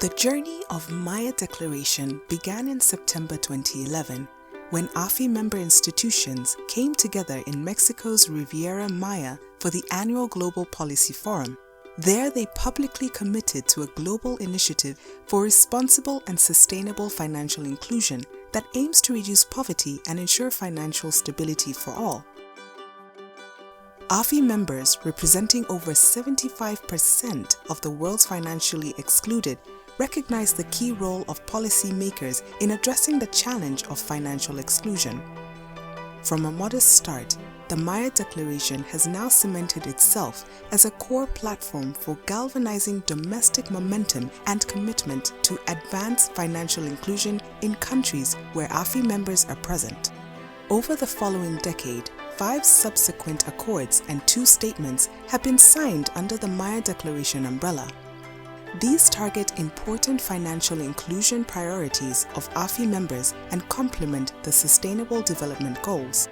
The journey of Maya Declaration began in September 2011 when AFI member institutions came together in Mexico's Riviera Maya for the annual Global Policy Forum. There they publicly committed to a global initiative for responsible and sustainable financial inclusion that aims to reduce poverty and ensure financial stability for all. AFI members, representing over 75% of the world's financially excluded, recognize the key role of policymakers in addressing the challenge of financial exclusion. From a modest start, the Maya Declaration has now cemented itself as a core platform for galvanizing domestic momentum and commitment to advance financial inclusion in countries where AFI members are present. Over the following decade, 5 subsequent accords and 2 statements have been signed under the Maya Declaration umbrella. These target important financial inclusion priorities of AFI members and complement the Sustainable Development Goals.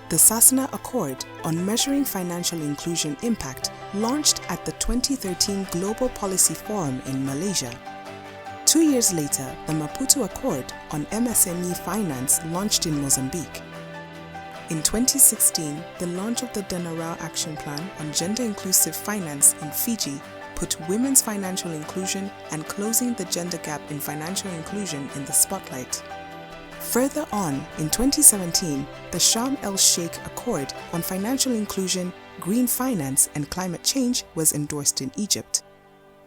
The Sasana Accord on Measuring Financial Inclusion Impact launched at the 2013 Global Policy Forum in Malaysia. 2 years later, the Maputo Accord on MSME Finance launched in Mozambique. In 2016, the launch of the Denarau Action Plan on Gender-Inclusive Finance in Fiji put women's financial inclusion and closing the gender gap in financial inclusion in the spotlight. Further on, in 2017, the Sharm el-Sheikh Accord on Financial Inclusion, Green Finance and Climate Change was endorsed in Egypt.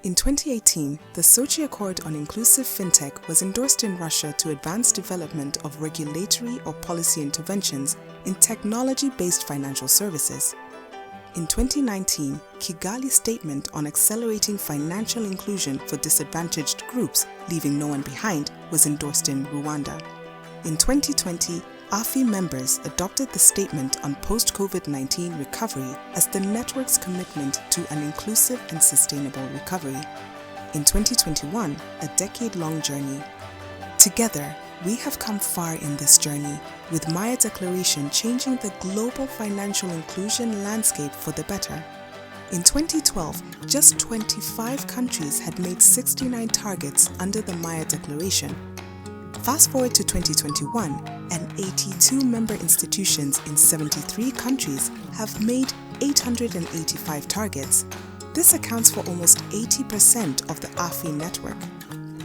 In 2018, the Sochi Accord on Inclusive FinTech was endorsed in Russia to advance development of regulatory or policy interventions in technology-based financial services. In 2019, Kigali Statement on Accelerating Financial Inclusion for Disadvantaged Groups, Leaving No One Behind, was endorsed in Rwanda. In 2020, AFI members adopted the Statement on Post-COVID-19 Recovery as the network's commitment to an inclusive and sustainable recovery. In 2021, a decade-long journey. Together, we have come far in this journey, with Maya Declaration changing the global financial inclusion landscape for the better. In 2012, just 25 countries had made 69 targets under the Maya Declaration. Fast forward to 2021, and 82 member institutions in 73 countries have made 885 targets. This accounts for almost 80% of the AFI network.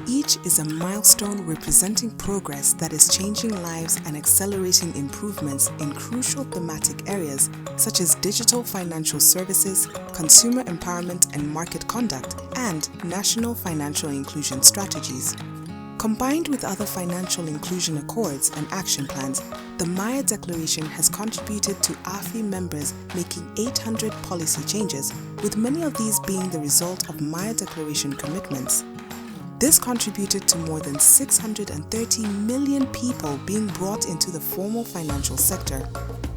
Each is a milestone representing progress that is changing lives and accelerating improvements in crucial thematic areas such as digital financial services, consumer empowerment and market conduct, and national financial inclusion strategies. Combined with other financial inclusion accords and action plans, the Maya Declaration has contributed to AFI members making 800 policy changes, with many of these being the result of Maya Declaration commitments. This contributed to more than 630 million people being brought into the formal financial sector.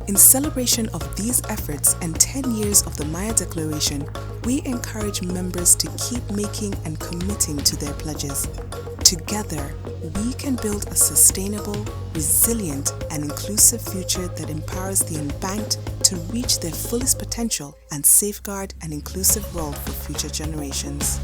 In celebration of these efforts and 10 years of the Maya Declaration, we encourage members to keep making and committing to their pledges. Together, we can build a sustainable, resilient, and inclusive future that empowers the unbanked to reach their fullest potential and safeguard an inclusive world for future generations.